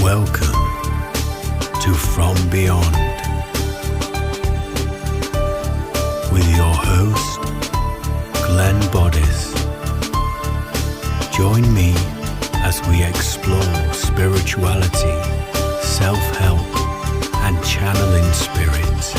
Welcome to From Beyond with your host, Glenn Boddice. Join me as we explore spirituality, self-help, and channeling spirits.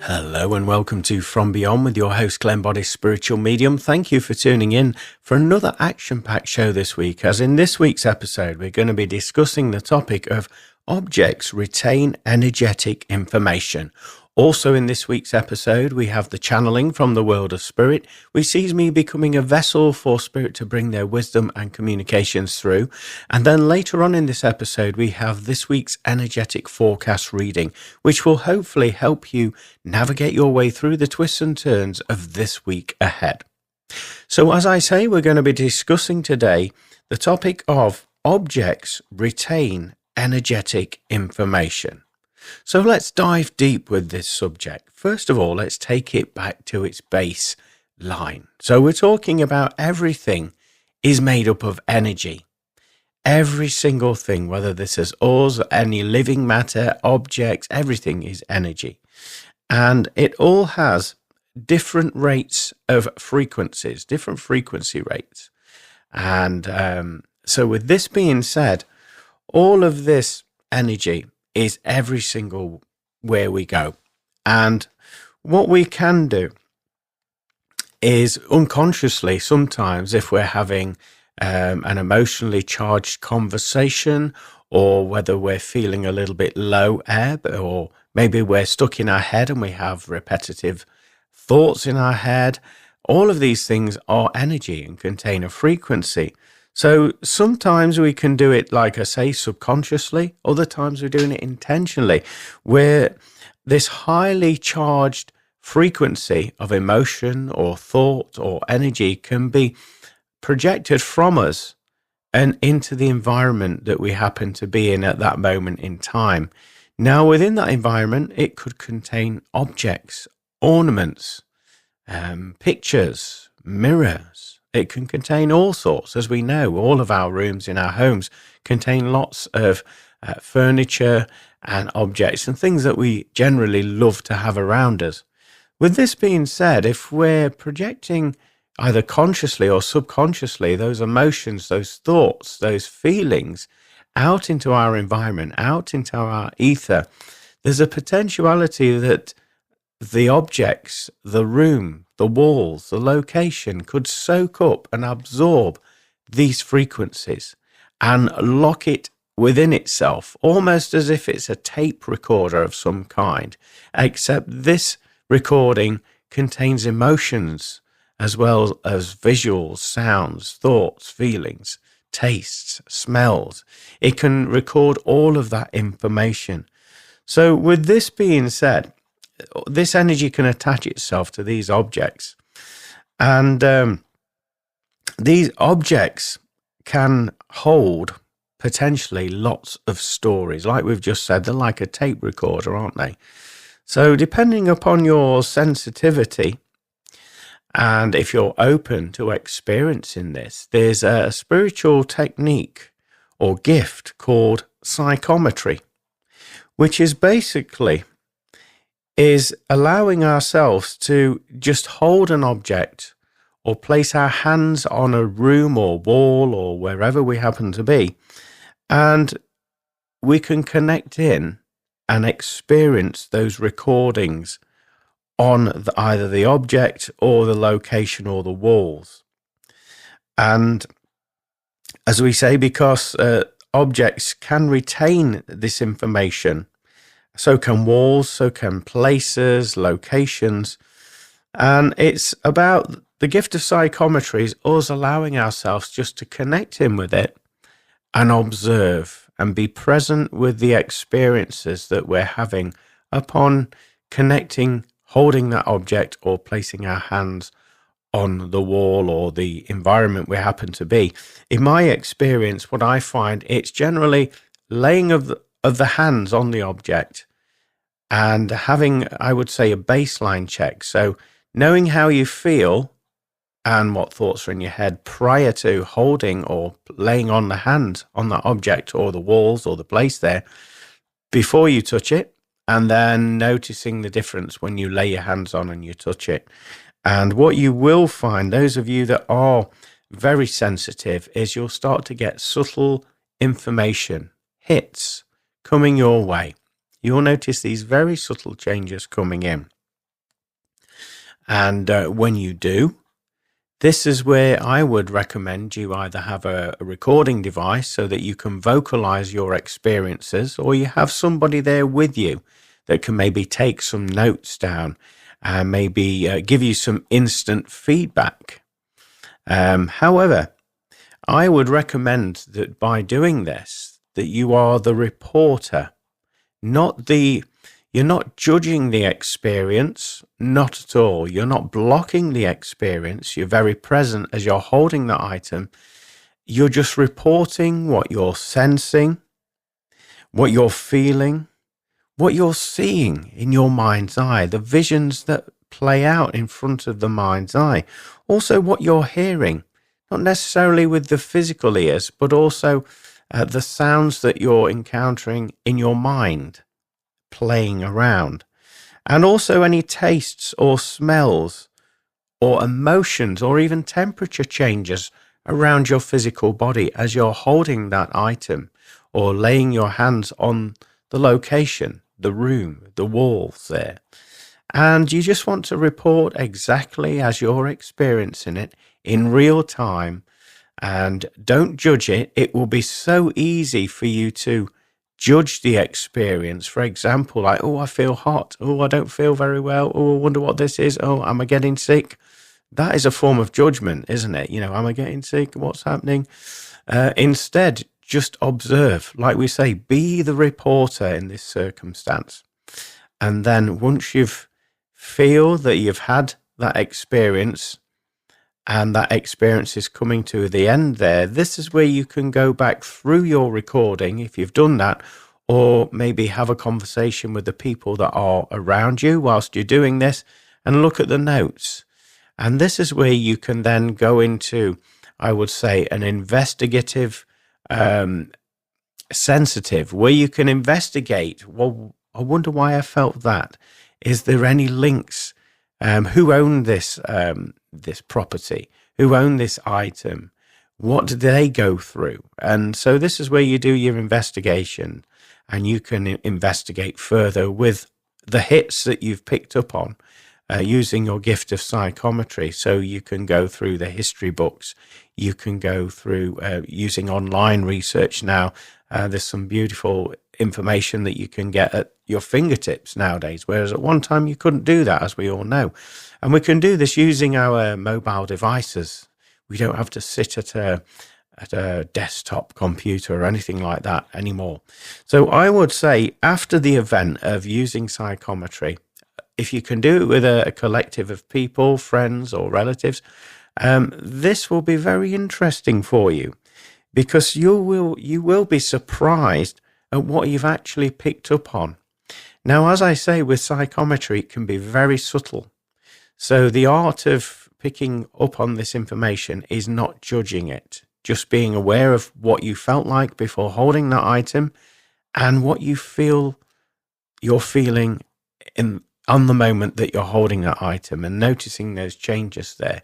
Hello and welcome to From Beyond with your host Glenn Boddice, spiritual medium. Thank you for tuning in for another action-packed show this week. As in this week's episode, we're going to be discussing the topic of objects retain energetic information. Also in this week's episode, we have the channeling from the world of spirit, which sees me becoming a vessel for spirit to bring their wisdom and communications through. And then later on in this episode, we have this week's energetic forecast reading, which will hopefully help you navigate your way through the twists and turns of this week ahead. So as I say, we're going to be discussing today the topic of objects retain energetic information. So let's dive deep with this subject. First of all, let's take it back to its base line. So we're talking about everything is made up of energy. Every single thing, whether this is us, any living matter, objects, everything is energy. And it all has different rates of frequencies, different frequency rates. And so with this being said, all of this energy is every single where we go. And what we can do is unconsciously, sometimes if we're having an emotionally charged conversation, or whether we're feeling a little bit low ebb, or maybe we're stuck in our head and we have repetitive thoughts in our head, all of these things are energy and contain a frequency. So sometimes we can do it, like I say, subconsciously. Other times we're doing it intentionally, where this highly charged frequency of emotion or thought or energy can be projected from us and into the environment that we happen to be in at that moment in time. Now, within that environment, it could contain objects, ornaments, pictures, mirrors. It can contain all sorts. As we know, all of our rooms in our homes contain lots of furniture and objects and things that we generally love to have around us. With this being said, if we're projecting either consciously or subconsciously those emotions, those thoughts, those feelings out into our environment, out into our ether, there's a potentiality that the objects, the room, the walls, the location could soak up and absorb these frequencies and lock it within itself, almost as if it's a tape recorder of some kind, except this recording contains emotions as well as visuals, sounds, thoughts, feelings, tastes, smells. It can record all of that information. So with this being said, this energy can attach itself to these objects, and these objects can hold potentially lots of stories. Like we've just said, they're like a tape recorder, aren't they? So depending upon your sensitivity, and if you're open to experiencing this, there's a spiritual technique or gift called psychometry, which is basically allowing ourselves to just hold an object or place our hands on a room or wall or wherever we happen to be, and we can connect in and experience those recordings on either the object or the location or the walls. And as we say, because objects can retain this information, so can walls, so can places, locations. And it's about the gift of psychometry is us allowing ourselves just to connect in with it and observe and be present with the experiences that we're having upon connecting, holding that object or placing our hands on the wall or the environment we happen to be. In my experience, what I find, it's generally laying of the hands on the object and having, I would say, a baseline check. So knowing how you feel and what thoughts are in your head prior to holding or laying on the hand on that object or the walls or the place there before you touch it, and then noticing the difference when you lay your hands on and you touch it. And what you will find, those of you that are very sensitive, is you'll start to get subtle information, hits coming your way. You'll notice these very subtle changes coming in. And when you do, this is where I would recommend you either have a recording device so that you can vocalize your experiences, or you have somebody there with you that can maybe take some notes down and maybe give you some instant feedback. However, I would recommend that by doing this, that you are the reporter, you're not judging the experience, not at all. You're not blocking the experience. You're very present as you're holding the item. You're just reporting what you're sensing, what you're feeling, what you're seeing in your mind's eye, the visions that play out in front of the mind's eye. Also what you're hearing, not necessarily with the physical ears, but also the sounds that you're encountering in your mind, playing around. And also any tastes or smells or emotions or even temperature changes around your physical body as you're holding that item or laying your hands on the location, the room, the walls there. And you just want to report exactly as you're experiencing it in real time, and don't judge it. It will be so easy for you to judge the experience. For example, like, oh, I feel hot. Oh, I don't feel very well. Oh, I wonder what this is. Oh, am I getting sick? That is a form of judgment, isn't it? You know, am I getting sick? What's happening? Instead, just observe. Like we say, be the reporter in this circumstance. And then once you've feel that you've had that experience and that experience is coming to the end there, this is where you can go back through your recording if you've done that, or maybe have a conversation with the people that are around you whilst you're doing this and look at the notes. And this is where you can then go into, I would say, an investigative, sensitive, where you can investigate, well, I wonder why I felt that. Is there any links? Who owned this this property? Who owned this item? What did they go through? And so this is where you do your investigation, and you can investigate further with the hits that you've picked up on using your gift of psychometry. So you can go through the history books. You can go through using online research now. There's some beautiful information that you can get at your fingertips nowadays, whereas at one time you couldn't do that, as we all know. And we can do this using our mobile devices. We don't have to sit at a desktop computer or anything like that anymore. So I would say, after the event of using psychometry, if you can do it with a collective of people, friends or relatives, this will be very interesting for you, because you will be surprised at what you've actually picked up on. Now, as I say, with psychometry, it can be very subtle. So the art of picking up on this information is not judging it, just being aware of what you felt like before holding that item and what you feel you're feeling on the moment that you're holding that item, and noticing those changes there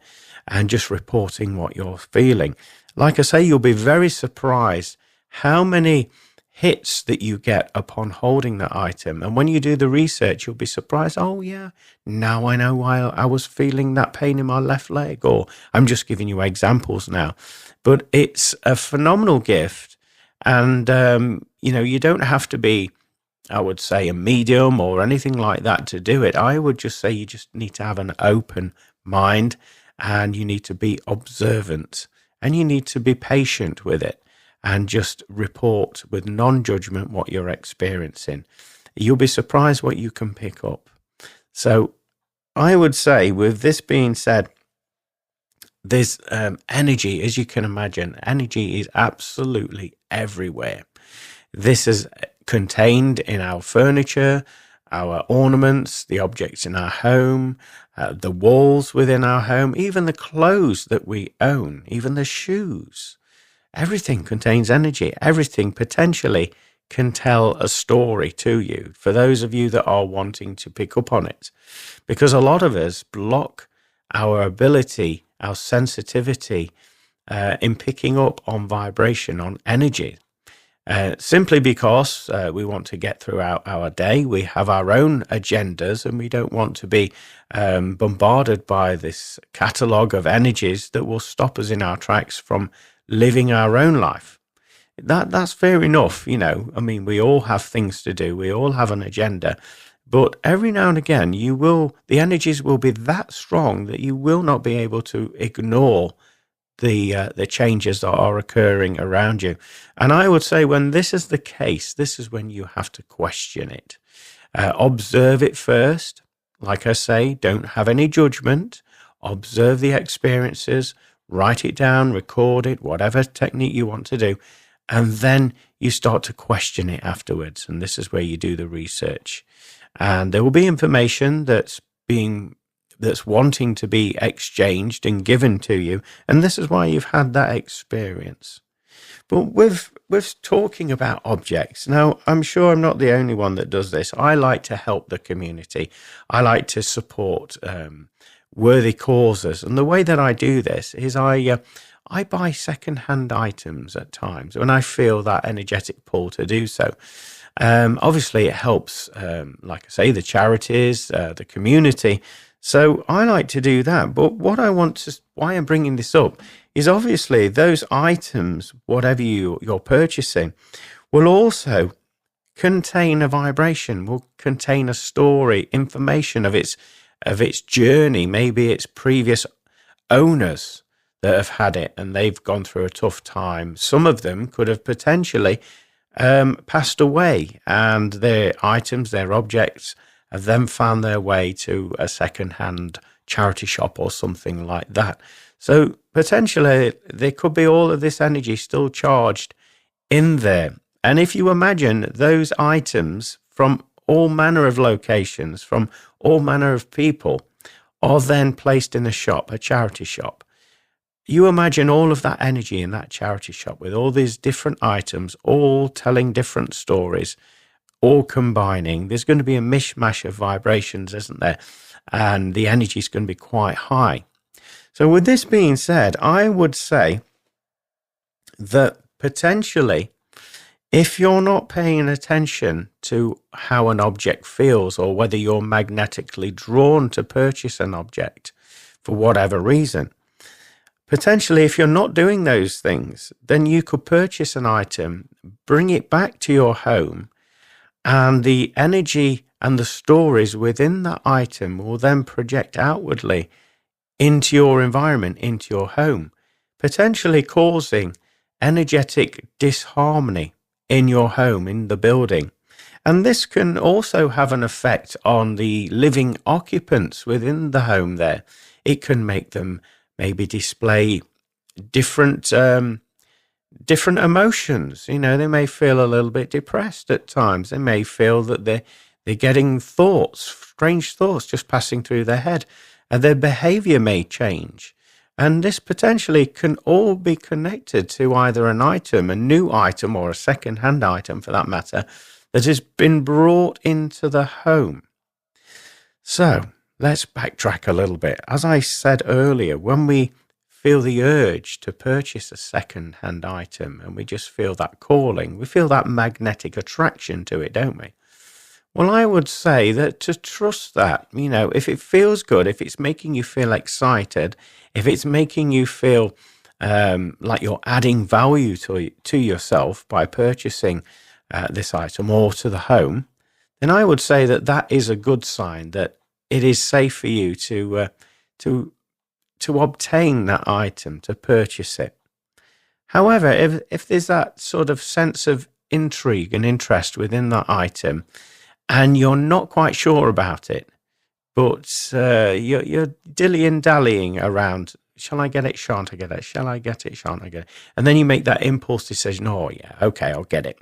and just reporting what you're feeling. Like I say, you'll be very surprised how many hits that you get upon holding that item. And when you do the research, you'll be surprised. Oh yeah, now I know why I was feeling that pain in my left leg. Or I'm just giving you examples now, but it's a phenomenal gift. And, you don't have to be, I would say, a medium or anything like that to do it. I would just say you just need to have an open mind, and you need to be observant, and you need to be patient with it, and just report with non-judgment what you're experiencing. You'll be surprised what you can pick up. So I would say, with this being said, there's energy, as you can imagine. Energy is absolutely everywhere. This is contained in our furniture, our ornaments, the objects in our home, the walls within our home, even the clothes that we own, even the shoes. Everything contains energy. Everything potentially can tell a story to you, for those of you that are wanting to pick up on it. Because a lot of us block our ability, our sensitivity in picking up on vibration, on energy. Simply because we want to get throughout our day. We have our own agendas, and we don't want to be bombarded by this catalogue of energies that will stop us in our tracks from living our own life. That's fair enough, I mean, we all have things to do. We all have an agenda. But every now and again, the energies will be that strong that you will not be able to ignore the changes that are occurring around you. And I would say when this is the case, this is when you have to question it. Observe it first. Like I say, don't have any judgment. Observe the experiences, write it down, record it, whatever technique you want to do. And then you start to question it afterwards. And this is where you do the research. And there will be information that's wanting to be exchanged and given to you. And this is why you've had that experience. But with talking about objects, now, I'm sure I'm not the only one that does this. I like to help the community. I like to support worthy causes. And the way that I do this is I buy second-hand items at times when I feel that energetic pull to do so. Obviously, it helps, like I say, the charities, the community. So I like to do that. But why I'm bringing this up is obviously those items, whatever you're purchasing, will also contain a vibration, will contain a story, information of its journey, maybe its previous owners that have had it and they've gone through a tough time. Some of them could have potentially passed away, and their items, their objects, have then found their way to a second-hand charity shop or something like that. So potentially there could be all of this energy still charged in there. And if you imagine those items from all manner of locations, from all manner of people, are then placed in a shop, a charity shop. You imagine all of that energy in that charity shop with all these different items, all telling different stories, all combining. There's going to be a mishmash of vibrations, isn't there? And the energy is going to be quite high. So with this being said, I would say that potentially, if you're not paying attention to how an object feels, or whether you're magnetically drawn to purchase an object for whatever reason, potentially if you're not doing those things, then you could purchase an item, bring it back to your home, and the energy and the stories within that item will then project outwardly into your environment, into your home, potentially causing energetic disharmony in your home, in the building. And this can also have an effect on the living occupants within the home there. It can make them maybe display different emotions. They may feel a little bit depressed at times. They may feel that they're getting strange thoughts just passing through their head, and their behavior may change. And this potentially can all be connected to either an item, a new item, or a second-hand item for that matter, that has been brought into the home. So let's backtrack a little bit. As I said earlier, when we feel the urge to purchase a second-hand item and we just feel that calling, we feel that magnetic attraction to it, don't we? Well, I would say that to trust that, if it feels good, if it's making you feel excited, if it's making you feel like you're adding value to yourself by purchasing this item or to the home, then I would say that is a good sign that it is safe for you to obtain that item, to purchase it. However, if there's that sort of sense of intrigue and interest within that item, and you're not quite sure about it, but you're dilly-dallying around, shall I get it, shan't I get it, shall I get it, shan't I get it, and then you make that impulse decision, oh yeah, okay, I'll get it.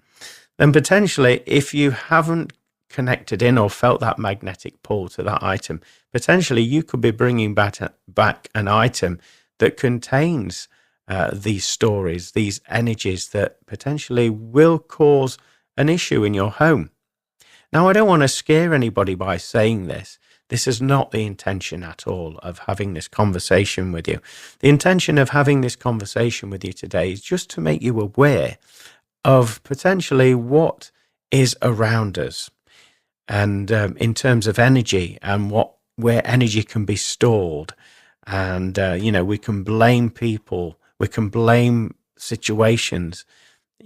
Then potentially, if you haven't connected in or felt that magnetic pull to that item, potentially you could be bringing back an item that contains these stories, these energies that potentially will cause an issue in your home. Now, I don't want to scare anybody by saying this. This is not the intention at all of having this conversation with you. The intention of having this conversation with you today is just to make you aware of potentially what is around us, and in terms of energy and where energy can be stored. And, we can blame people, we can blame situations.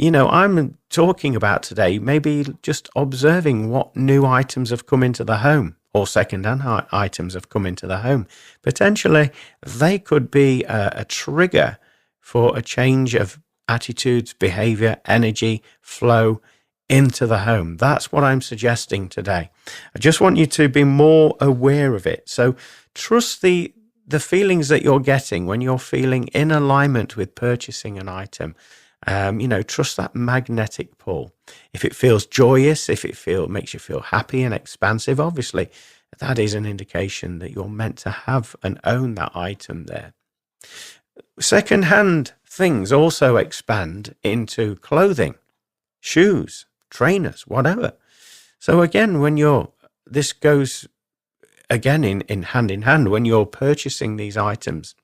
I'm talking about today, maybe just observing what new items have come into the home, or second-hand items have come into the home. Potentially, they could be a trigger for a change of attitudes, behavior, energy, flow into the home. That's what I'm suggesting today. I just want you to be more aware of it. So trust the feelings that you're getting when you're feeling in alignment with purchasing an item. Trust that magnetic pull. If it feels joyous, if it makes you feel happy and expansive, obviously that is an indication that you're meant to have and own that item there. Second-hand things also expand into clothing, shoes, trainers, whatever. So again, this goes again in hand, when you're purchasing these items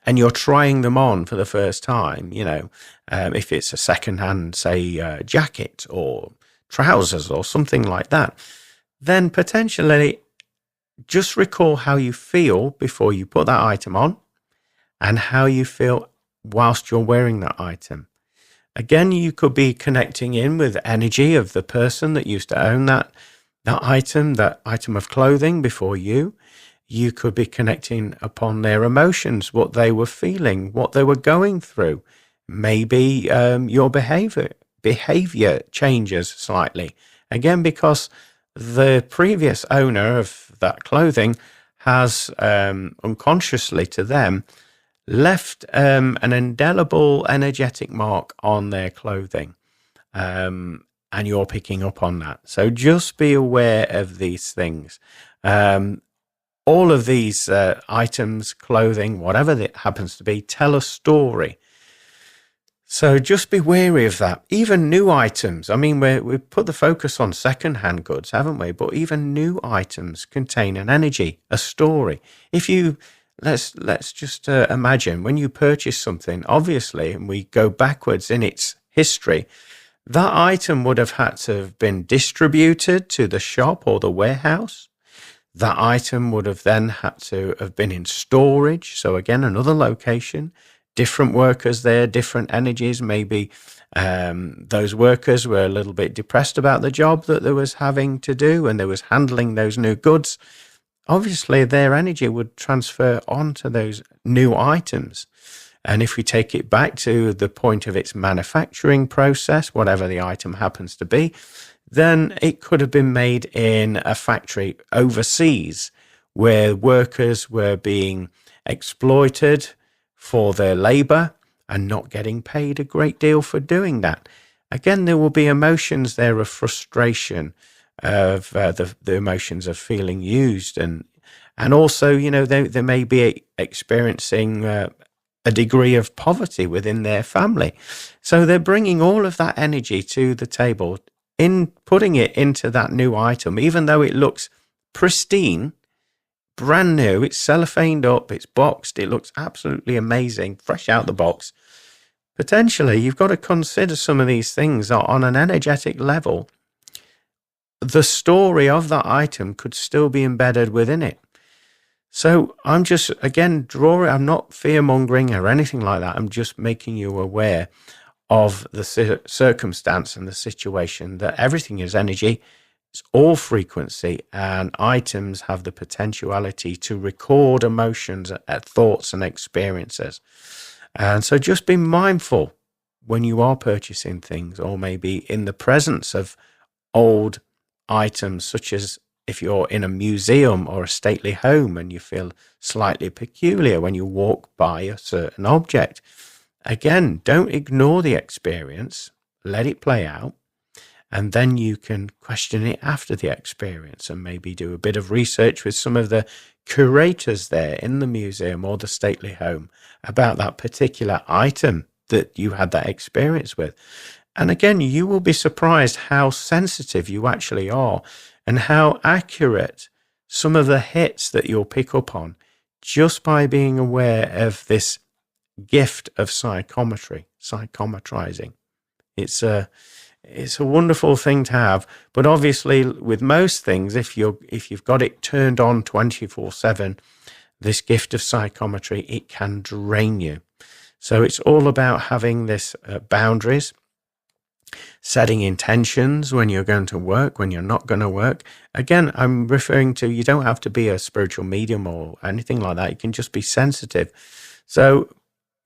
and you're trying them on for the first time, if it's a second-hand, say, jacket or trousers or something like that, then potentially just recall how you feel before you put that item on and how you feel whilst you're wearing that item. Again, you could be connecting in with energy of the person that used to own that item of clothing before you. You could be connecting upon their emotions, what they were feeling, what they were going through. Maybe your behavior changes slightly. Again, because the previous owner of that clothing has unconsciously to them left an indelible energetic mark on their clothing. And you're picking up on that. So just be aware of these things. All of these items, clothing, whatever it happens to be, tell a story. So just be wary of that. Even new items. I mean, we put the focus on second-hand goods, haven't we? But even new items contain an energy, a story. Let's just imagine when you purchase something, obviously, and we go backwards in its history, that item would have had to have been distributed to the shop or the warehouse. That item would have then had to have been in storage. So again, another location, different workers there, different energies. Maybe those workers were a little bit depressed about the job that they was having to do and they was handling those new goods. Obviously, their energy would transfer onto those new items. And if we take it back to the point of its manufacturing process, whatever the item happens to be, then it could have been made in a factory overseas where workers were being exploited for their labor and not getting paid a great deal for doing that. Again, there will be emotions there of frustration, of the emotions of feeling used, and also, they may be experiencing a degree of poverty within their family. So they're bringing all of that energy to the table, in putting it into that new item, even though it looks pristine, brand new, it's cellophaned up, it's boxed, it looks absolutely amazing, fresh out the box. Potentially, you've got to consider some of these things on an energetic level. The story of that item could still be embedded within it. So I'm just, again, I'm not fear-mongering or anything like that. I'm just making you aware of the circumstance and the situation, that everything is energy, it's all frequency, and items have the potentiality to record emotions, thoughts and experiences. And so just be mindful when you are purchasing things, or maybe in the presence of old items, such as if you're in a museum or a stately home and you feel slightly peculiar when you walk by a certain object. Again, don't ignore the experience, let it play out, And then you can question it after the experience and maybe do a bit of research with some of the curators there in the museum or the stately home about that particular item that you had that experience with. And again, you will be surprised how sensitive you actually are and how accurate some of the hits that you'll pick up on just by being aware of this gift of psychometrizing. It's a wonderful thing to have, but obviously with most things, if you've got it turned on 24/7, this gift of psychometry, it can drain you. So it's all about having this boundaries, setting intentions when you're going to work, when you're not going to work. Again, I'm referring to, you don't have to be a spiritual medium or anything like that. You can just be sensitive. So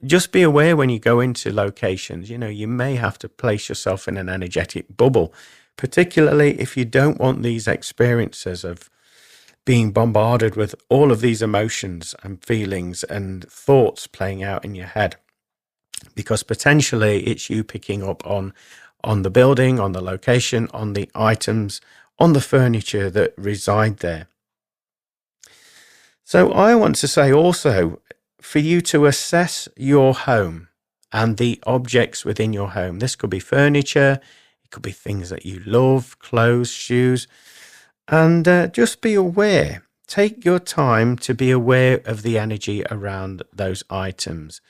just be aware when you go into locations, you may have to place yourself in an energetic bubble, particularly if you don't want these experiences of being bombarded with all of these emotions and feelings and thoughts playing out in your head, because potentially it's you picking up on the building, on the location, on the items, on the furniture that reside there. So I want to say also, for you to assess your home and the objects within your home. This could be furniture, it could be things that you love, clothes, shoes, and just be aware. Take your time to be aware of the energy around those items.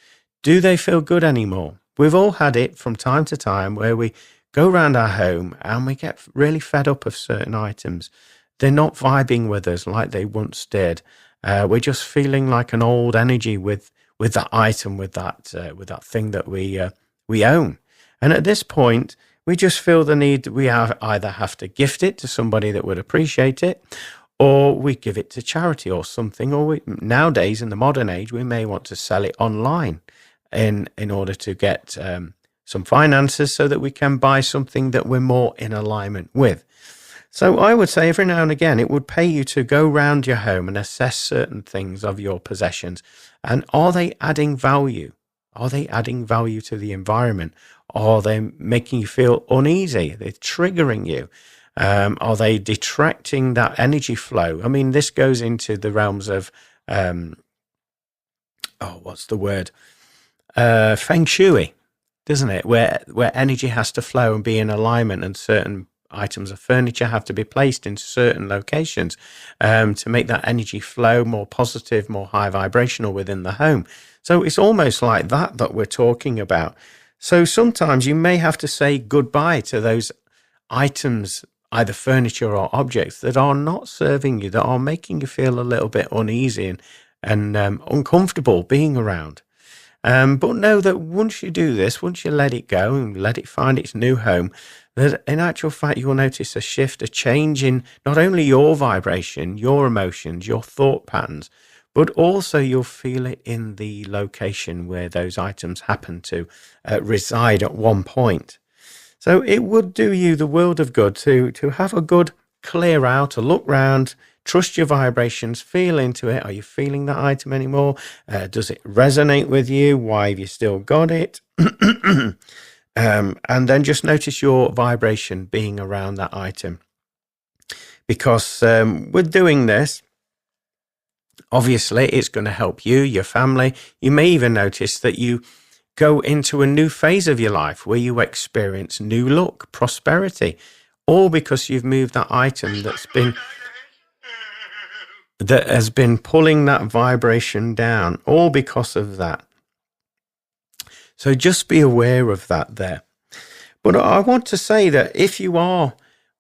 Do they feel good anymore? We've all had it from time to time where we go around our home and we get really fed up of certain items. They're not vibing with us like they once did. We're just feeling like an old energy with that item, with that thing that we own. And at this point, we just feel the need. We either have to gift it to somebody that would appreciate it, or we give it to charity or something. Or nowadays, in the modern age, we may want to sell it online in order to get some finances so that we can buy something that we're more in alignment with. So I would say every now and again, it would pay you to go round your home and assess certain things of your possessions. And are they adding value? Are they adding value to the environment? Are they making you feel uneasy? They're triggering you. Are they detracting that energy flow? I mean, this goes into the realms of, what's the word? Feng Shui, doesn't it? Where energy has to flow and be in alignment, and certain items of furniture have to be placed in certain locations to make that energy flow more positive, more high vibrational within the home. So it's almost like that we're talking about. So sometimes you may have to say goodbye to those items, either furniture or objects, that are not serving you, that are making you feel a little bit uneasy and uncomfortable being around. But know that once you do this, once you let it go and let it find its new home, that in actual fact, you'll notice a shift, a change in not only your vibration, your emotions, your thought patterns, but also you'll feel it in the location where those items happen to reside at one point. So it would do you the world of good to have a good clear out, a look round, trust your vibrations, feel into it. Are you feeling that item anymore? Does it resonate with you? Why have you still got it? And then just notice your vibration being around that item. Because with doing this, obviously it's going to help you, your family. You may even notice that you go into a new phase of your life where you experience new luck, prosperity, all because you've moved that item that has been pulling that vibration down, all because of that. So just be aware of that there. But I want to say that if you are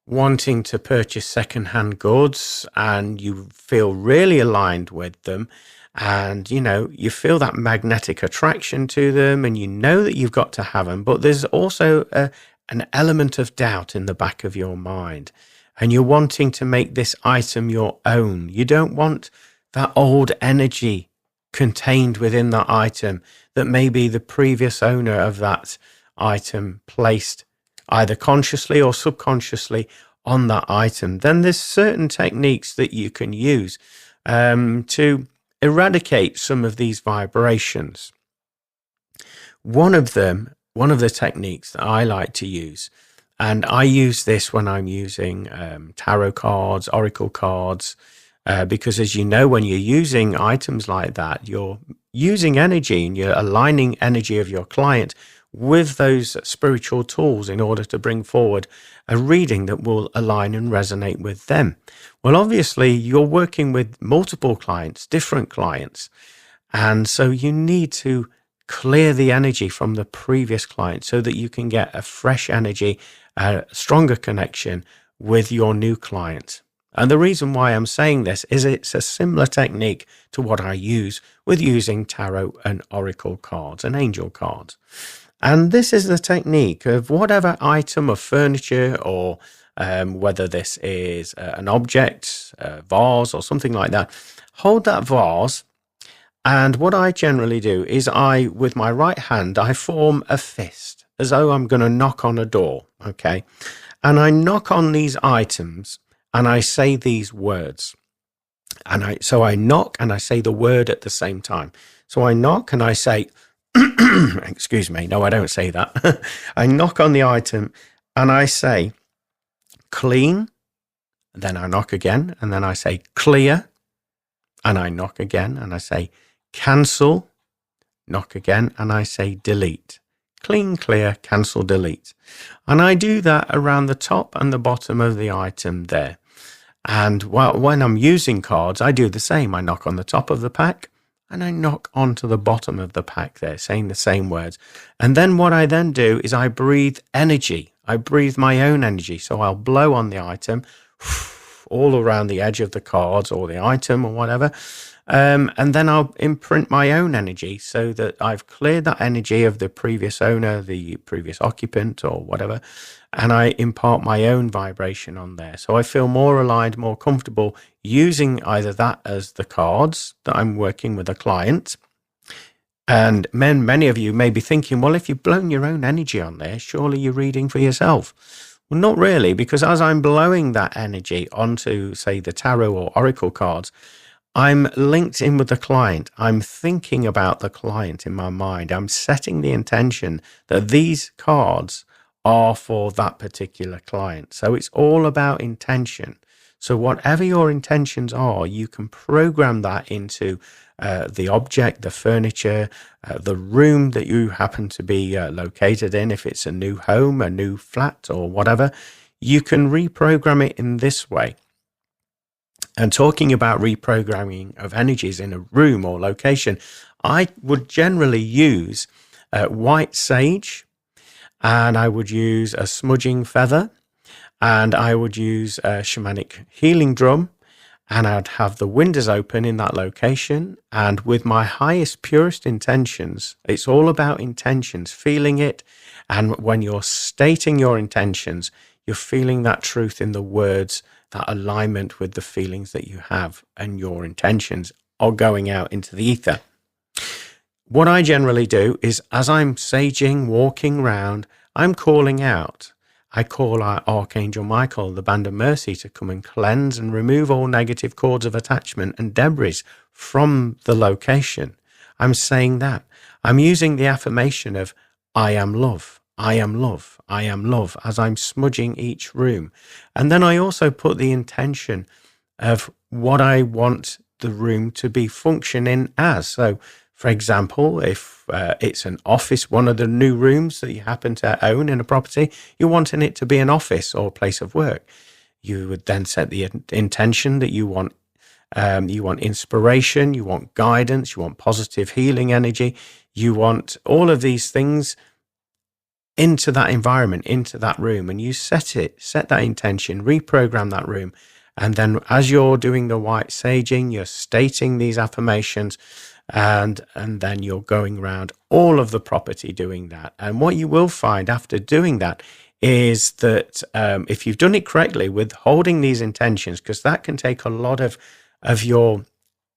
wanting to purchase second-hand goods and you feel really aligned with them, and you feel that magnetic attraction to them, and you know that you've got to have them, but there's also an element of doubt in the back of your mind, and you're wanting to make this item your own. You don't want that old energy contained within that item that maybe the previous owner of that item placed either consciously or subconsciously on that item. Then there's certain techniques that you can use to eradicate some of these vibrations. One of the techniques that I like to use, And I use this when I'm using tarot cards, oracle cards, because as you know, when you're using items like that, you're using energy and you're aligning energy of your client with those spiritual tools in order to bring forward a reading that will align and resonate with them. Well, obviously, you're working with multiple clients, different clients. And so you need to clear the energy from the previous client so that you can get a fresh energy, a stronger connection with your new client. And the reason why I'm saying this is it's a similar technique to what I use with using tarot and oracle cards and angel cards. And this is the technique of whatever item of furniture or whether this is an object, a vase or something like that. Hold that vase. And what I generally do is with my right hand, I form a fist as though I'm going to knock on a door. Okay. And I knock on these items and I say these words. So I knock and I say the word at the same time. So I knock and I say, excuse me. No, I don't say that. I knock on the item and I say clean. Then I knock again and then I say clear. And I knock again and I say cancel, knock again, and I say delete. Clean, clear, cancel, delete. And I do that around the top and the bottom of the item there. And when I'm using cards, I do the same. I knock on the top of the pack and I knock onto the bottom of the pack there, saying the same words. And then what I then do is I breathe energy. I breathe my own energy. So I'll blow on the item all around the edge of the cards or the item or whatever. And then I'll imprint my own energy so that I've cleared that energy of the previous owner, the previous occupant or whatever, and I impart my own vibration on there. So I feel more aligned, more comfortable using either that as the cards that I'm working with a client. And many of you may be thinking, well, if you've blown your own energy on there, surely you're reading for yourself. Well, not really, because as I'm blowing that energy onto, say, the tarot or oracle cards, I'm linked in with the client. I'm thinking about the client in my mind. I'm setting the intention that these cards are for that particular client. So it's all about intention. So whatever your intentions are, you can program that into the object, the furniture, the room that you happen to be located in. If it's a new home, a new flat or whatever, you can reprogram it in this way. And talking about reprogramming of energies in a room or location, I would generally use white sage, and I would use a smudging feather, and I would use a shamanic healing drum, and I'd have the windows open in that location. And with my highest, purest intentions, it's all about intentions, feeling it. And when you're stating your intentions, you're feeling that truth in the words, that alignment with the feelings that you have, and your intentions are going out into the ether. What I generally do is, as I'm saging, walking around, I'm calling out. I call our Archangel Michael, the Band of Mercy, to come and cleanse and remove all negative cords of attachment and debris from the location. I'm saying that. I'm using the affirmation of, I am love. I am love, I am love, as I'm smudging each room. And then I also put the intention of what I want the room to be functioning as. So, for example, if it's an office, one of the new rooms that you happen to own in a property, you're wanting it to be an office or a place of work. You would then set the intention that you want inspiration, you want guidance, you want positive healing energy, you want all of these things into that environment, into that room, and you set that intention, reprogram that room. And then as you're doing the white saging, you're stating these affirmations, and then you're going around all of the property doing that. And what you will find after doing that is that if you've done it correctly with holding these intentions, because that can take a lot of your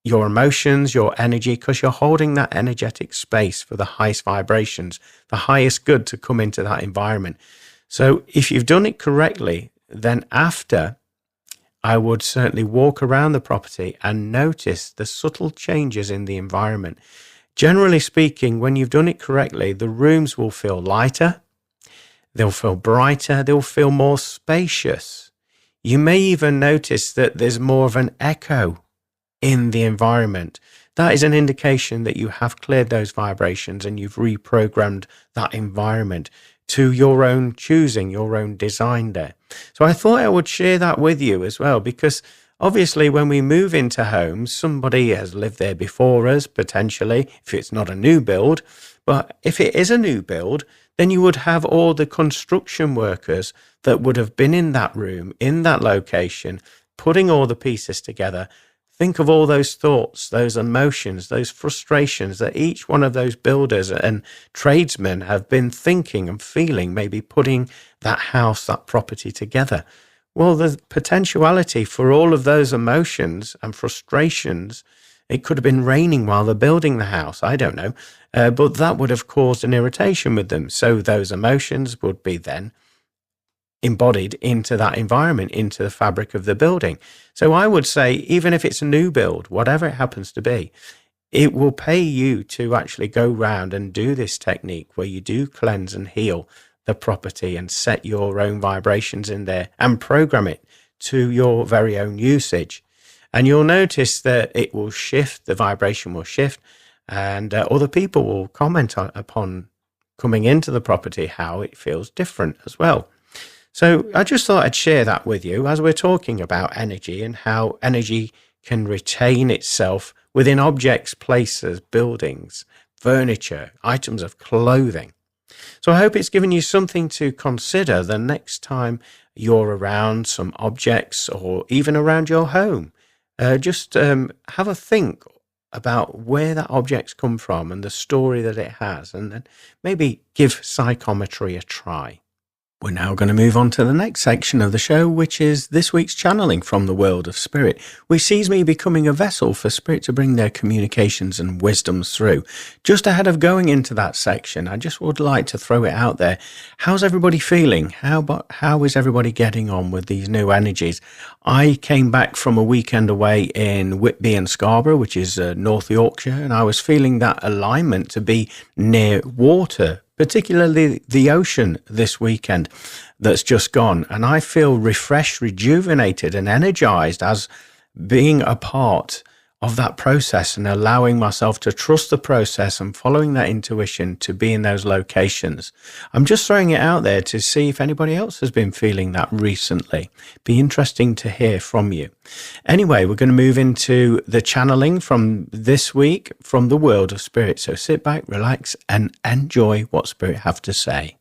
emotions, your energy, because you're holding that energetic space for the highest vibrations, the highest good to come into that environment. So if you've done it correctly, then after, I would certainly walk around the property and notice the subtle changes in the environment. Generally speaking, when you've done it correctly, the rooms will feel lighter. they'll feel brighter, they'll feel more spacious. You may even notice that there's more of an echo in the environment. That is an indication that you have cleared those vibrations and you've reprogrammed that environment to your own choosing, your own design there. So I thought I would share that with you as well, because obviously when we move into homes, somebody has lived there before us, potentially, if it's not a new build. But if it is a new build, then you would have all the construction workers that would have been in that room, in that location, putting all the pieces together. Think of all those thoughts, those emotions, those frustrations that each one of those builders and tradesmen have been thinking and feeling, maybe putting that house, that property together. Well, the potentiality for all of those emotions and frustrations, it could have been raining while they're building the house, I don't know, but that would have caused an irritation with them. So those emotions would be then embodied into that environment, into the fabric of the building. So I would say, even if it's a new build, whatever it happens to be, it will pay you to actually go round and do this technique where you do cleanse and heal the property and set your own vibrations in there and program it to your very own usage. And you'll notice that it will shift, the vibration will shift, and other people will comment upon coming into the property how it feels different as well. So I just thought I'd share that with you as we're talking about energy and how energy can retain itself within objects, places, buildings, furniture, items of clothing. So I hope it's given you something to consider the next time you're around some objects or even around your home. Just have a think about where that object's come from and the story that it has, and then maybe give psychometry a try. We're now going to move on to the next section of the show, which is this week's channeling from the world of spirit, which sees me becoming a vessel for spirit to bring their communications and wisdoms through. Just ahead of going into that section, I just would like to throw it out there. How's everybody feeling? How is everybody getting on with these new energies? I came back from a weekend away in Whitby and Scarborough, which is North Yorkshire, and I was feeling that alignment to be near water, particularly the ocean this weekend that's just gone. And I feel refreshed, rejuvenated and energized as being a part of that process and allowing myself to trust the process and following that intuition to be in those locations. I'm just throwing it out there to see if anybody else has been feeling that recently. Be interesting to hear from you. Anyway, we're going to move into the channeling from this week from the world of spirit. So sit back, relax and enjoy what spirit have to say.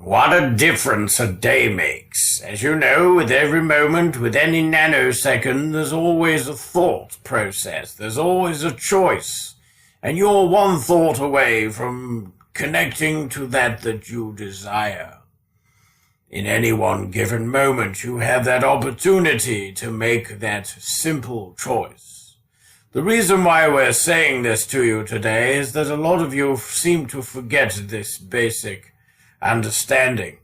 What a difference a day makes. As you know, with every moment, with any nanosecond, there's always a thought process. There's always a choice. And you're one thought away from connecting to that you desire. In any one given moment, you have that opportunity to make that simple choice. The reason why we're saying this to you today is that a lot of you seem to forget this basic understanding,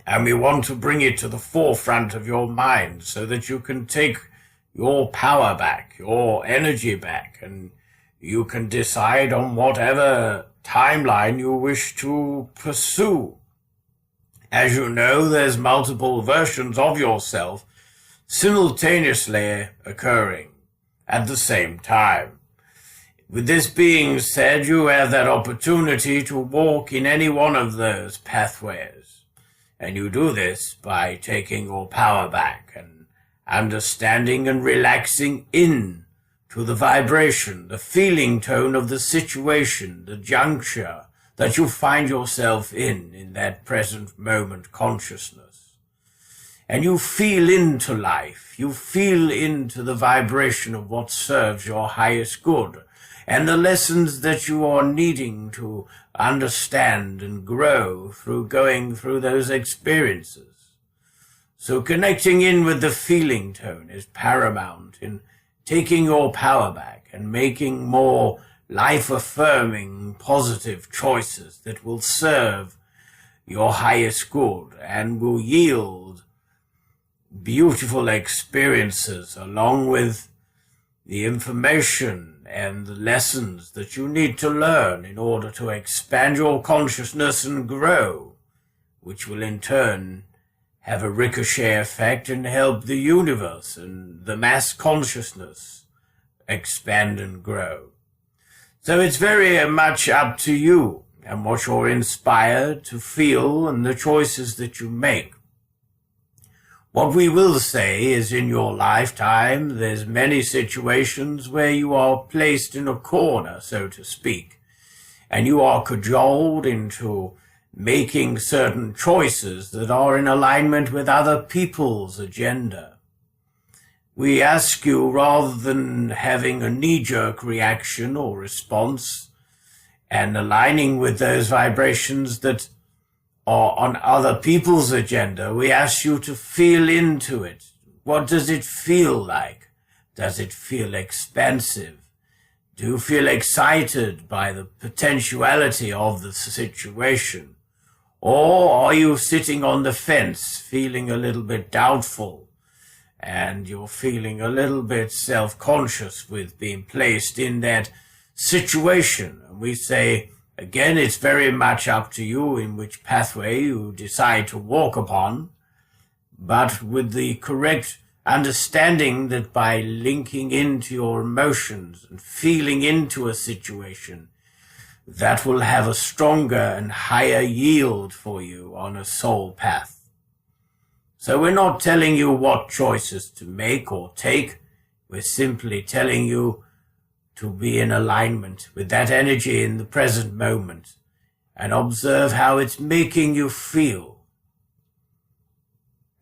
and we want to bring it to the forefront of your mind so that you can take your power back, your energy back, and you can decide on whatever timeline you wish to pursue. As you know, there's multiple versions of yourself simultaneously occurring at the same time. With this being said, you have that opportunity to walk in any one of those pathways. And you do this by taking your power back and understanding and relaxing in to the vibration, the feeling tone of the situation, the juncture that you find yourself in that present moment consciousness. And you feel into life. You feel into the vibration of what serves your highest good, and the lessons that you are needing to understand and grow through going through those experiences. So connecting in with the feeling tone is paramount in taking your power back and making more life-affirming, positive choices that will serve your highest good and will yield beautiful experiences along with the information and the lessons that you need to learn in order to expand your consciousness and grow, which will in turn have a ricochet effect and help the universe and the mass consciousness expand and grow. So it's very much up to you and what you're inspired to feel and the choices that you make. What we will say is in your lifetime, there's many situations where you are placed in a corner, so to speak, and you are cajoled into making certain choices that are in alignment with other people's agenda. We ask you, rather than having a knee-jerk reaction or response and aligning with those vibrations that are on other people's agenda, we ask you to feel into it. What does it feel like? Does it feel expansive? Do you feel excited by the potentiality of the situation? Or are you sitting on the fence, feeling a little bit doubtful, and you're feeling a little bit self-conscious with being placed in that situation? And we say, again, it's very much up to you in which pathway you decide to walk upon, but with the correct understanding that by linking into your emotions and feeling into a situation, that will have a stronger and higher yield for you on a soul path. So we're not telling you what choices to make or take. We're simply telling you to be in alignment with that energy in the present moment and observe how it's making you feel.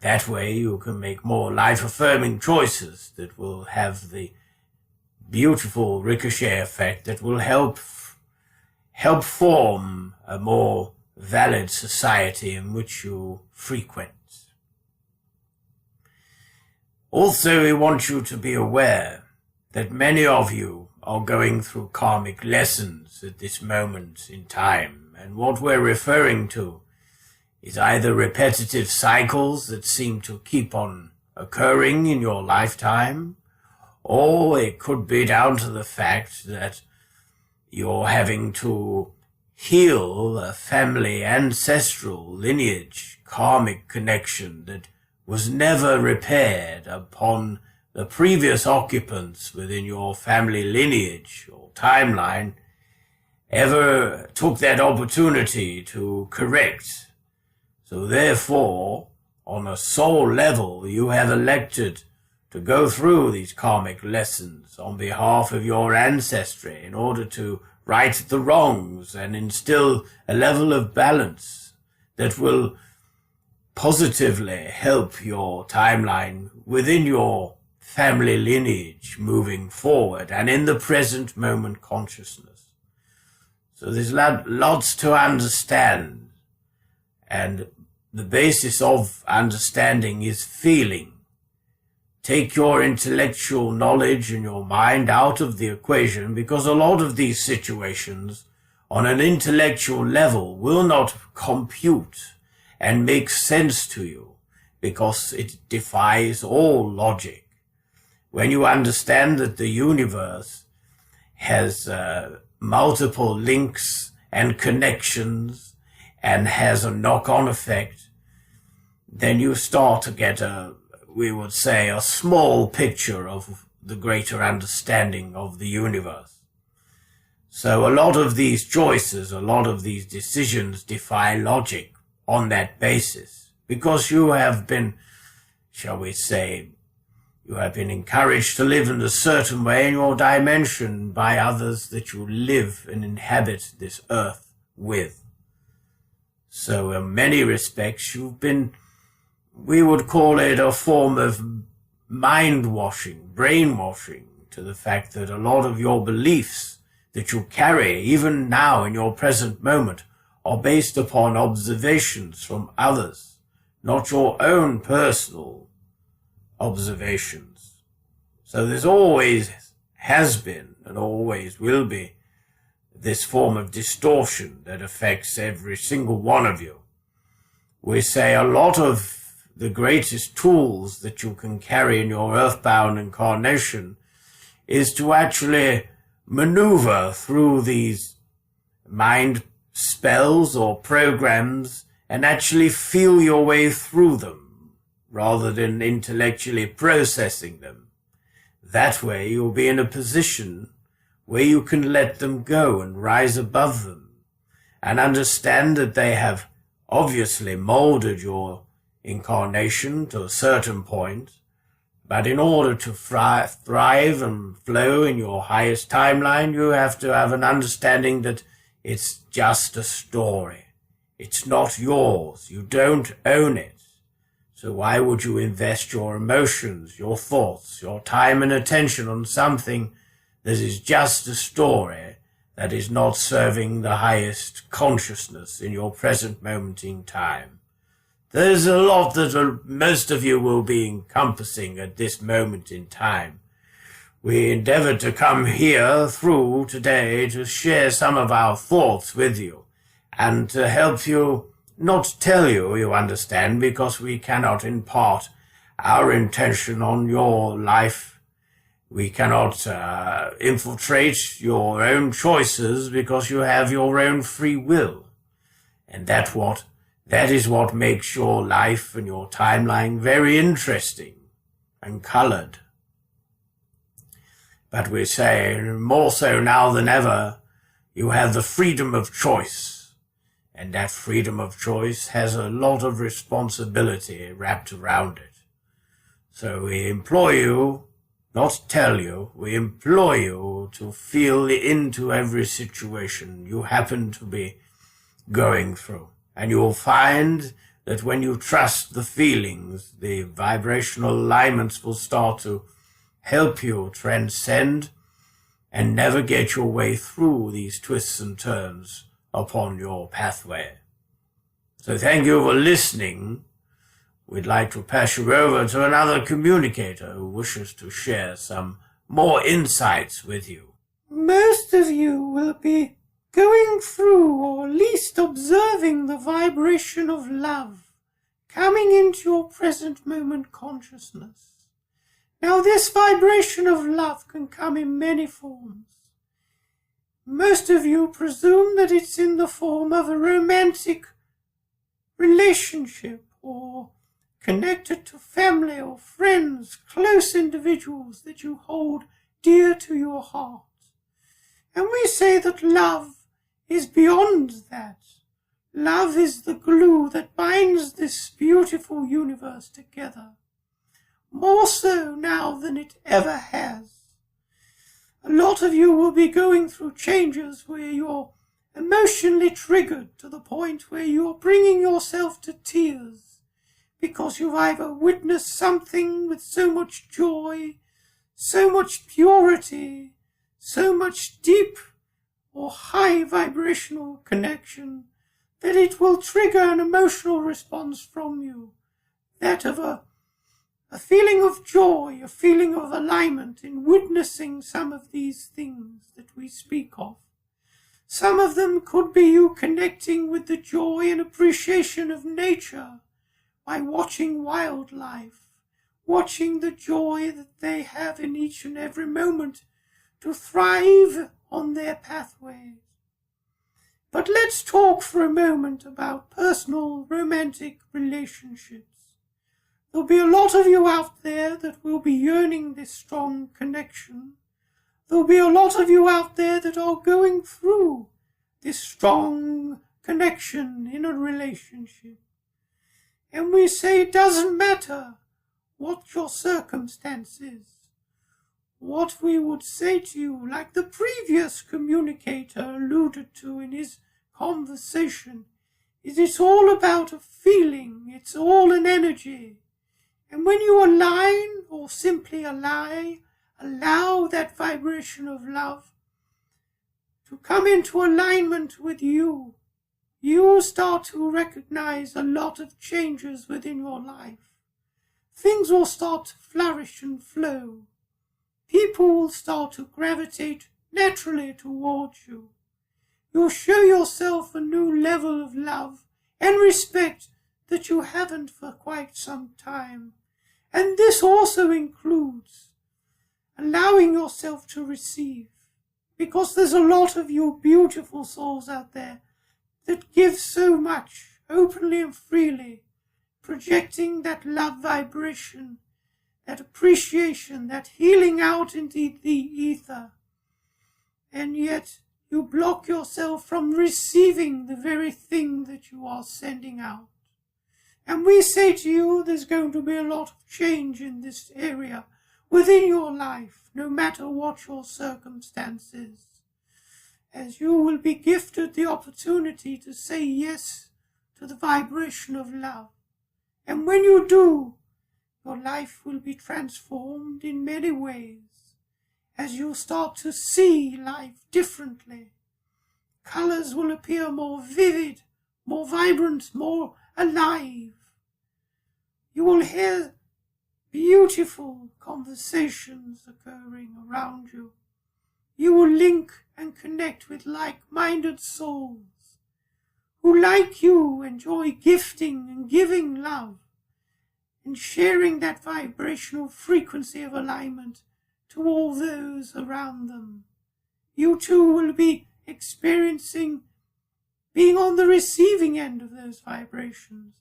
That way you can make more life-affirming choices that will have the beautiful ricochet effect that will help form a more valid society in which you frequent. Also, we want you to be aware that many of you are going through karmic lessons at this moment in time, and what we're referring to is either repetitive cycles that seem to keep on occurring in your lifetime, or it could be down to the fact that you're having to heal a family ancestral lineage karmic connection that was never repaired upon the previous occupants within your family lineage or timeline ever took that opportunity to correct. So therefore, on a soul level, you have elected to go through these karmic lessons on behalf of your ancestry in order to right the wrongs and instill a level of balance that will positively help your timeline within your family lineage moving forward and in the present moment consciousness. So there's lots to understand, and the basis of understanding is feeling. Take your intellectual knowledge and your mind out of the equation, because a lot of these situations on an intellectual level will not compute and make sense to you because it defies all logic. When you understand that the universe has multiple links and connections and has a knock-on effect, then you start to get we would say, a small picture of the greater understanding of the universe. So a lot of these choices, a lot of these decisions defy logic on that basis, because you have been, shall we say, you have been encouraged to live in a certain way in your dimension by others that you live and inhabit this earth with. So in many respects you've been, we would call it a form of mind-washing, brainwashing, to the fact that a lot of your beliefs that you carry, even now in your present moment, are based upon observations from others, not your own personal observations. So there's always has been and always will be this form of distortion that affects every single one of you. We say a lot of the greatest tools that you can carry in your earthbound incarnation is to actually maneuver through these mind spells or programs and actually feel your way through them rather than intellectually processing them. That way you'll be in a position where you can let them go and rise above them and understand that they have obviously molded your incarnation to a certain point, but in order to thrive and flow in your highest timeline, you have to have an understanding that it's just a story. It's not yours. You don't own it. So why would you invest your emotions, your thoughts, your time and attention on something that is just a story that is not serving the highest consciousness in your present moment in time? There's a lot that most of you will be encompassing at this moment in time. We endeavored to come here through today to share some of our thoughts with you and to help you, not tell you, you understand, because we cannot impart our intention on your life. We cannot infiltrate your own choices because you have your own free will. And that is what makes your life and your timeline very interesting and colored. But we say, more so now than ever, you have the freedom of choice. And that freedom of choice has a lot of responsibility wrapped around it. So we implore you, not tell you, we implore you to feel into every situation you happen to be going through. And you will find that when you trust the feelings, the vibrational alignments will start to help you transcend and navigate your way through these twists and turns upon your pathway. So thank you for listening. We'd like to pass you over to another communicator who wishes to share some more insights with you. Most of you will be going through, or at least observing, the vibration of love coming into your present moment consciousness. Now, this vibration of love can come in many forms. Most of you presume that it's in the form of a romantic relationship, or connected to family or friends, close individuals that you hold dear to your heart. And we say that love is beyond that. Love is the glue that binds this beautiful universe together, more so now than it ever has. A lot of you will be going through changes where you're emotionally triggered to the point where you're bringing yourself to tears because you've either witnessed something with so much joy, so much purity, so much deep or high vibrational connection that it will trigger an emotional response from you, that of a feeling of joy, a feeling of alignment in witnessing some of these things that we speak of. Some of them could be you connecting with the joy and appreciation of nature by watching wildlife, watching the joy that they have in each and every moment to thrive on their pathways. But let's talk for a moment about personal romantic relationships. There'll be a lot of you out there that will be yearning this strong connection. There'll be a lot of you out there that are going through this strong connection in a relationship. And we say it doesn't matter what your circumstance is. What we would say to you, like the previous communicator alluded to in his conversation, is it's all about a feeling, it's all an energy. And when you align or simply allow that vibration of love to come into alignment with you, you start to recognize a lot of changes within your life. Things will start to flourish and flow. People will start to gravitate naturally towards you. You'll show yourself a new level of love and respect that you haven't for quite some time. And this also includes allowing yourself to receive. because there's a lot of you beautiful souls out there that give so much, openly and freely, projecting that love vibration, that appreciation, that healing out into the ether. And yet you block yourself from receiving the very thing that you are sending out. And we say to you, there's going to be a lot of change in this area within your life, no matter what your circumstances, as you will be gifted the opportunity to say yes to the vibration of love. And when you do, your life will be transformed in many ways, as you start to see life differently. Colors will appear more vivid, more vibrant, more alive. You will hear beautiful conversations occurring around you. You will link and connect with like-minded souls who, like you, enjoy gifting and giving love and sharing that vibrational frequency of alignment to all those around them. You too will be experiencing being on the receiving end of those vibrations,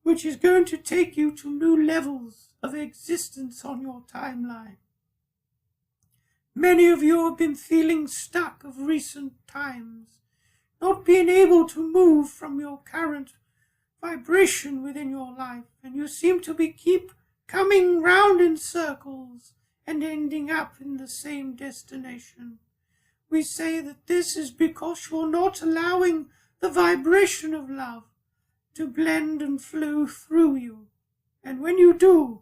which is going to take you to new levels of existence on your timeline. Many of you have been feeling stuck of recent times, not being able to move from your current vibration within your life, and you seem to keep coming round in circles and ending up in the same destination. We say that this is because you're not allowing the vibration of love to blend and flow through you. And when you do,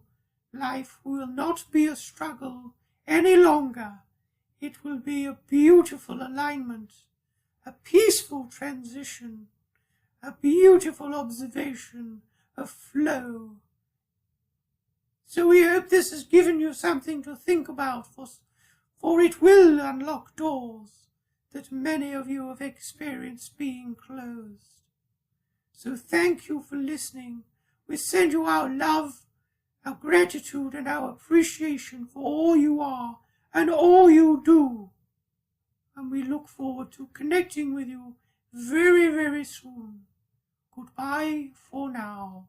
life will not be a struggle any longer. It will be a beautiful alignment, a peaceful transition, a beautiful observation, a flow. So we hope this has given you something to think about, for it will unlock doors that many of you have experienced being closed. So thank you for listening. We send you our love, our gratitude, and our appreciation for all you are and all you do. And we look forward to connecting with you very, very soon. Goodbye for now.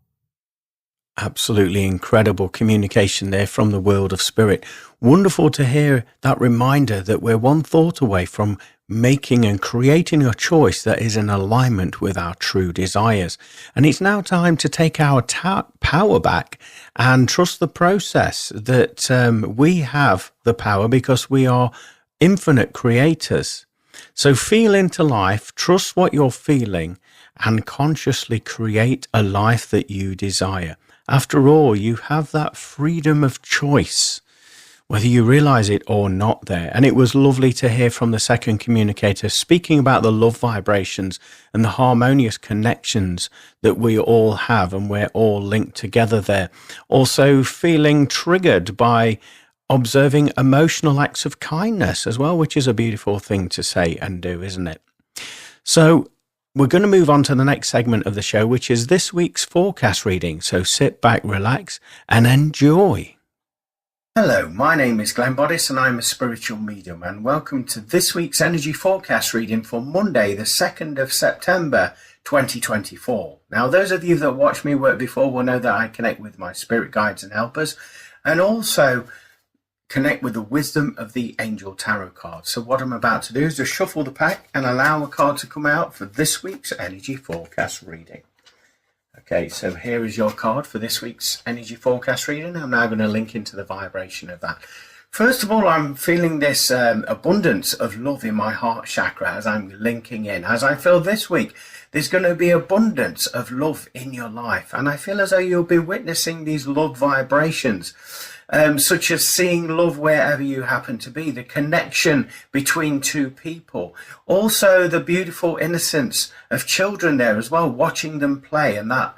Absolutely incredible communication there from the world of spirit. Wonderful to hear that reminder that we're one thought away from making and creating a choice that is in alignment with our true desires. And it's now time to take our power back and trust the process that we have the power because we are infinite creators. So feel into life, trust what you're feeling, and consciously create a life that you desire. After all, you have that freedom of choice, whether you realize it or not there. And it was lovely to hear from the second communicator speaking about the love vibrations and the harmonious connections that we all have, and we're all linked together there. Also feeling triggered by observing emotional acts of kindness as well, which is a beautiful thing to say and do, isn't it? So we're going to move on to the next segment of the show, which is this week's forecast reading. So sit back, relax, and enjoy. Hello, my name is Glenn Boddice and I'm a spiritual medium, and welcome to this week's energy forecast reading for Monday, the 2nd of September 2024. Now, those of you that watched me work before will know that I connect with my spirit guides and helpers, and also connect with the wisdom of the angel tarot card. So what I'm about to do is just shuffle the pack and allow a card to come out for this week's energy forecast reading. Okay, so here is your card for this week's energy forecast reading. I'm now going to link into the vibration of that. First of all, I'm feeling this abundance of love in my heart chakra as I'm linking in. As I feel this week, there's going to be abundance of love in your life. And I feel as though you'll be witnessing these love vibrations, such as seeing love wherever you happen to be, the connection between two people. Also, the beautiful innocence of children there as well, watching them play, and that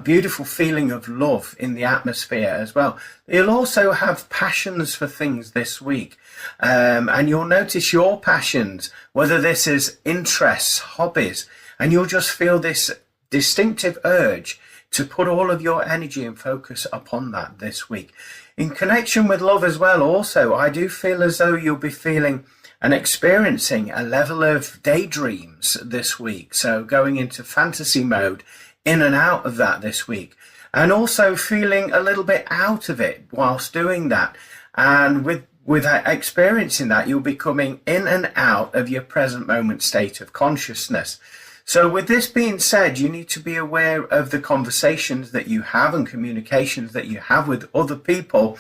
beautiful feeling of love in the atmosphere as well. You'll also have passions for things this week, and you'll notice your passions, whether this is interests, hobbies, and you'll just feel this distinctive urge to put all of your energy and focus upon that this week. In connection with love as well, also, I do feel as though you'll be feeling and experiencing a level of daydreams this week. So going into fantasy mode, in and out of that this week, and also feeling a little bit out of it whilst doing that. And with experiencing that, you'll be coming in and out of your present moment state of consciousness. So with this being said, you need to be aware of the conversations that you have and communications that you have with other people,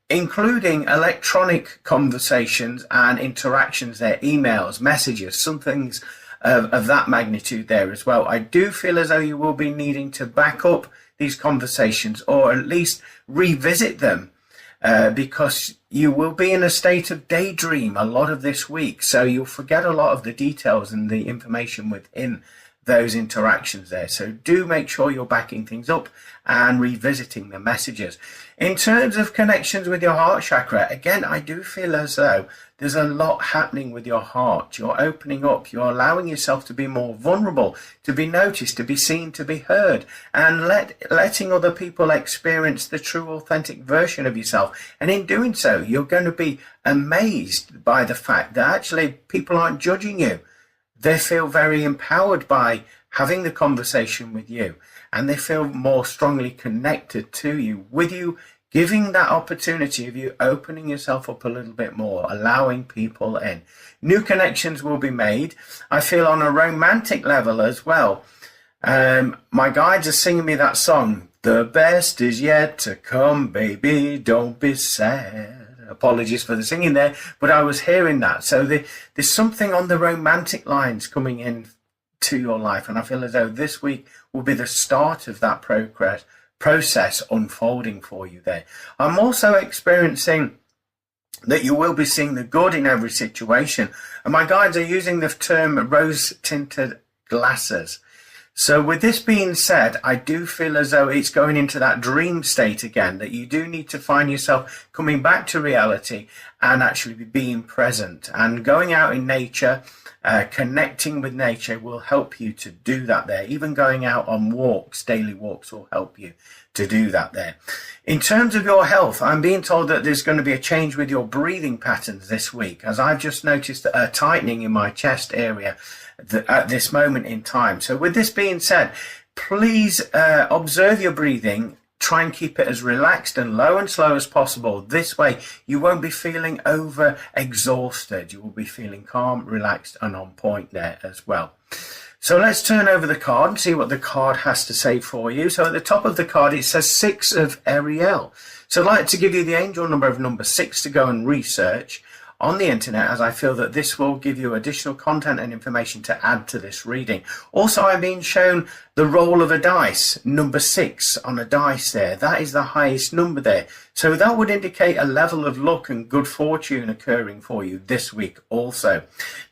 including electronic conversations and interactions there, emails, messages, some things of that magnitude there as well. I do feel as though you will be needing to back up these conversations, or at least revisit them, because you will be in a state of daydream a lot of this week. So you'll forget a lot of the details and the information within those interactions there. So do make sure you're backing things up and revisiting the messages. In terms of connections with your heart chakra, again, I do feel as though there's a lot happening with your heart. You're opening up. You're allowing yourself to be more vulnerable, to be noticed, to be seen, to be heard, and letting other people experience the true, authentic version of yourself. And in doing so, you're going to be amazed by the fact that actually people aren't judging you. They feel very empowered by having the conversation with you, and they feel more strongly connected to you, with you giving that opportunity of you opening yourself up a little bit more, allowing people in. New connections will be made. I feel on a romantic level as well. My guides are singing me that song, "The best is yet to come, baby, don't be sad." Apologies for the singing there, but I was hearing that. So there's something on the romantic lines coming in to your life, and I feel as though this week will be the start of that process unfolding for you there. I'm also experiencing that you will be seeing the good in every situation, and my guides are using the term rose-tinted glasses. So with this being said, I do feel as though it's going into that dream state again, that you do need to find yourself coming back to reality and actually being present. And going out in nature, connecting with nature will help you to do that there. Even going out on walks, daily walks, will help you to do that there. In terms of your health, I'm being told that there's going to be a change with your breathing patterns this week, as I've just noticed a tightening in my chest area at this moment in time. So with this being said, please observe your breathing. Try and keep it as relaxed and low and slow as possible. This way you won't be feeling over exhausted. You will be feeling calm, relaxed, and on point there as well. So let's turn over the card and see what the card has to say for you. So at the top of the card it says 6 of Ariel. So I'd like to give you the angel number 6 to go and research on the internet, as I feel that this will give you additional content and information to add to this reading. Also, I'm being shown the roll of a dice, number 6 on a dice there. That is the highest number there. So that would indicate a level of luck and good fortune occurring for you this week also.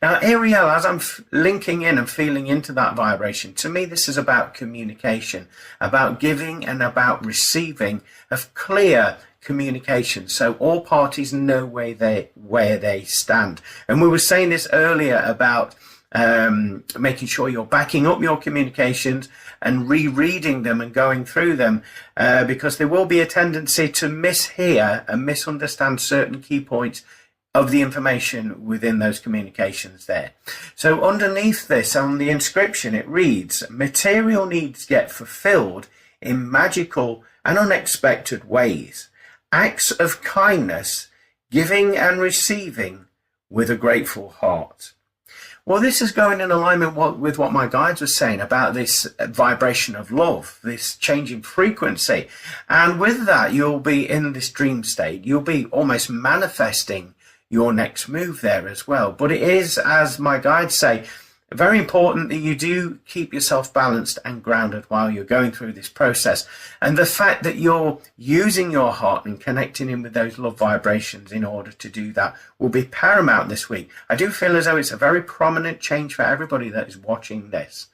Now, Ariel, as I'm linking in and feeling into that vibration, to me this is about communication, about giving and about receiving of clear communication, so all parties know where they stand. And we were saying this earlier about making sure you're backing up your communications and rereading them and going through them, because there will be a tendency to mishear and misunderstand certain key points of the information within those communications there. So underneath this, on the inscription, it reads, "Material needs get fulfilled in magical and unexpected ways. Acts of kindness, giving and receiving with a grateful heart." Well, this is going in alignment with what my guides were saying about this vibration of love, this change in frequency. And with that, you'll be in this dream state. You'll be almost manifesting your next move there as well. But it is, as my guides say, very important that you do keep yourself balanced and grounded while you're going through this process. And the fact that you're using your heart and connecting in with those love vibrations in order to do that will be paramount this week. I do feel as though it's a very prominent change for everybody that is watching this.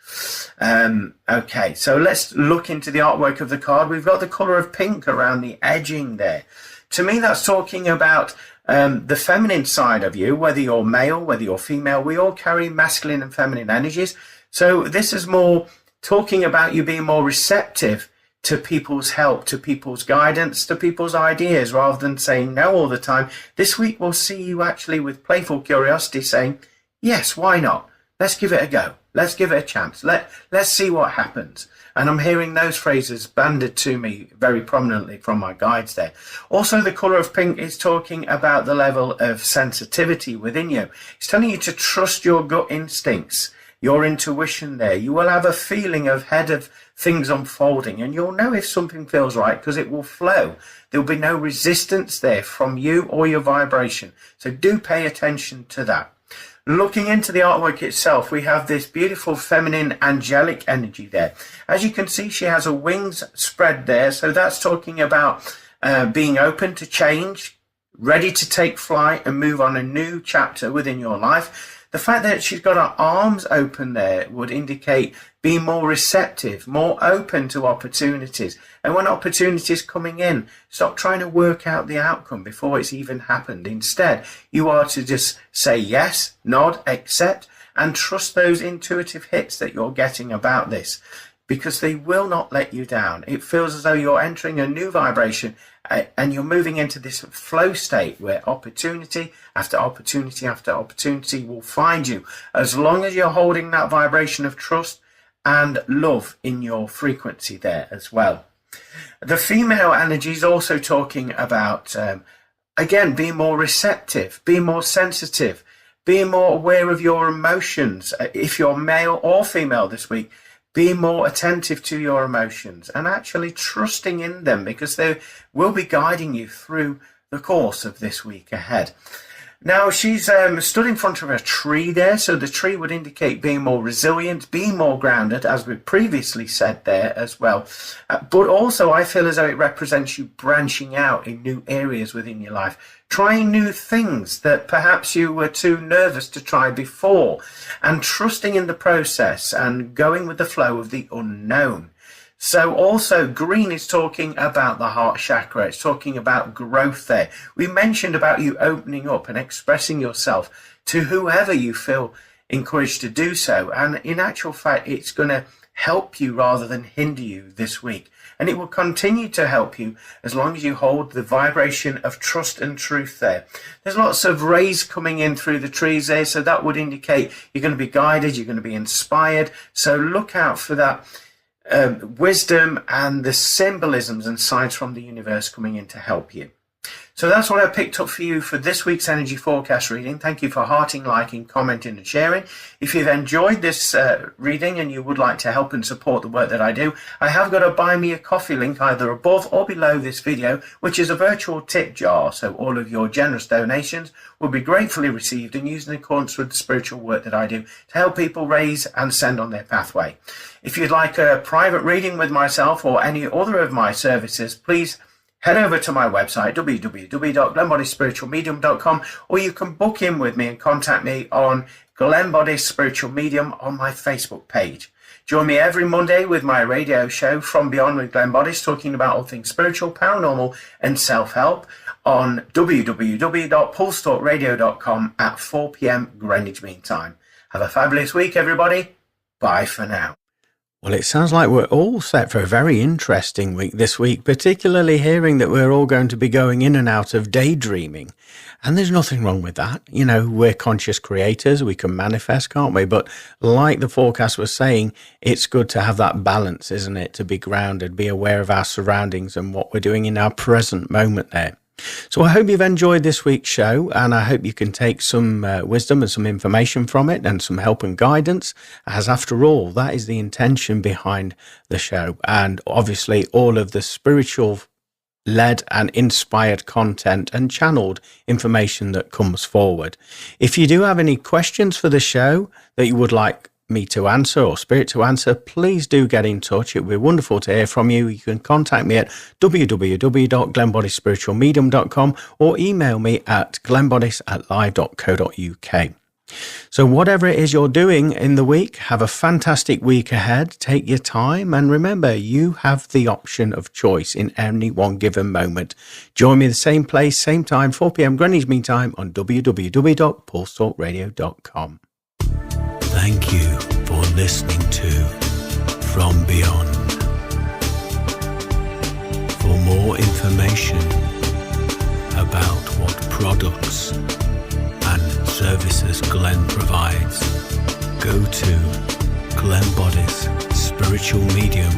Okay, so let's look into the artwork of the card. We've got the color of pink around the edging there. To me, that's talking about the feminine side of you, whether you're male, whether you're female. We all carry masculine and feminine energies. So this is more talking about you being more receptive to people's help, to people's guidance, to people's ideas, rather than saying no all the time. This week we'll see you actually with playful curiosity saying, yes, why not? Let's give it a go. Let's give it a chance. Let's see what happens. And I'm hearing those phrases banded to me very prominently from my guides there. Also, the colour of pink is talking about the level of sensitivity within you. It's telling you to trust your gut instincts, your intuition there. You will have a feeling ahead of things unfolding, and you'll know if something feels right because it will flow. There'll be no resistance there from you or your vibration. So do pay attention to that. Looking into the artwork itself, we have this beautiful feminine angelic energy there. As you can see, she has her wings spread there. So that's talking about being open to change, ready to take flight and move on a new chapter within your life. The fact that she's got her arms open there would indicate being more receptive, more open to opportunities. And when opportunities coming in, stop trying to work out the outcome before it's even happened. Instead, you are to just say yes, nod, accept, and trust those intuitive hits that you're getting about this, because they will not let you down. It feels as though you're entering a new vibration and you're moving into this flow state where opportunity after opportunity after opportunity will find you, as long as you're holding that vibration of trust and love in your frequency there as well. The female energy is also talking about, again, being more receptive, being more sensitive, being more aware of your emotions. If you're male or female this week, being more attentive to your emotions and actually trusting in them, because they will be guiding you through the course of this week ahead. Now, she's stood in front of a tree there, so the tree would indicate being more resilient, being more grounded, as we previously said there as well. But also, I feel as though it represents you branching out in new areas within your life, trying new things that perhaps you were too nervous to try before, and trusting in the process and going with the flow of the unknown. So also, green is talking about the heart chakra. It's talking about growth there. We mentioned about you opening up and expressing yourself to whoever you feel encouraged to do so. And in actual fact, it's going to help you rather than hinder you this week. And it will continue to help you as long as you hold the vibration of trust and truth there. There's lots of rays coming in through the trees there, so that would indicate you're going to be guided, you're going to be inspired. So look out for that wisdom and the symbolisms and signs from the universe coming in to help you. So that's what I picked up for you for this week's energy forecast reading. Thank you for hearting, liking, commenting and sharing. If you've enjoyed this reading and you would like to help and support the work that I do, I have got a buy me a coffee link either above or below this video, which is a virtual tip jar. So all of your generous donations will be gratefully received and used in accordance with the spiritual work that I do to help people raise and send on their pathway. If you'd like a private reading with myself or any other of my services, please head over to my website, www.glennboddicespiritualmedium.com, or you can book in with me and contact me on Glenn Boddice Spiritual Medium on my Facebook page. Join me every Monday with my radio show From Beyond with Glenn Boddice, talking about all things spiritual, paranormal and self-help on www.pulsetalkradio.com at 4 p.m. Greenwich Mean Time. Have a fabulous week, everybody. Bye for now. Well, it sounds like we're all set for a very interesting week this week, particularly hearing that we're all going to be going in and out of daydreaming. And there's nothing wrong with that. You know, we're conscious creators. We can manifest, can't we? But like the forecast was saying, it's good to have that balance, isn't it? To be grounded, be aware of our surroundings and what we're doing in our present moment there. So I hope you've enjoyed this week's show, and I hope you can take some wisdom and some information from it and some help and guidance, as after all, that is the intention behind the show. And obviously all of the spiritual led and inspired content and channeled information that comes forward. If you do have any questions for the show that you would like me to answer or spirit to answer, please do get in touch. It would be wonderful to hear from you. You can contact me at www.glennboddicespiritualmedium.com or email me at glennboddice@live.co.uk. So whatever it is you're doing in the week, have a fantastic week ahead. Take your time, and remember, you have the option of choice in any one given moment. Join me the same place, same time, 4 p.m. Greenwich Mean Time on www.pulsetalkradio.com. Thank you for listening to From Beyond. For more information about what products and services Glenn provides, go to Glenn Boddice Spiritual Medium